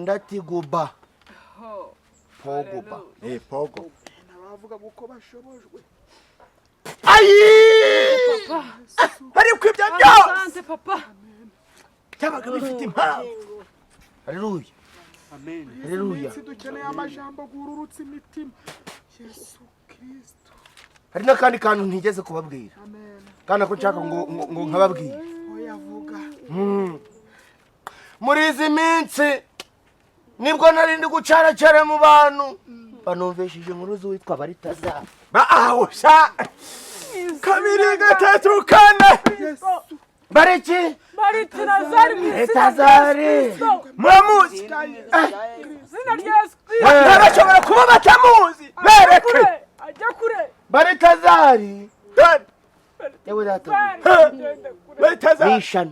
ndatiguba pogoba pogo nabavuga guko bashobojwe ayi ariko ibyo byose asante papa cyabaga bifite impamvu haleluya amen haleluya dukeneye amajambo gururutse imitima Yesu Kristo hari n'akandi kantu ntigeze kubabwira amen kandi ko nshaka ngo nkababwire oyavuga muri izi minsi nibwo narindi gucaracara mu bantu banumvishije inkuru z'uwitwa Baritaza baahusha kabiri gatatu kane bariki Baritazari muramuzi izina rya Yesu barashobora kuba batamuzi bereke ajya kure Baritazari yewe data Baritazari Bishana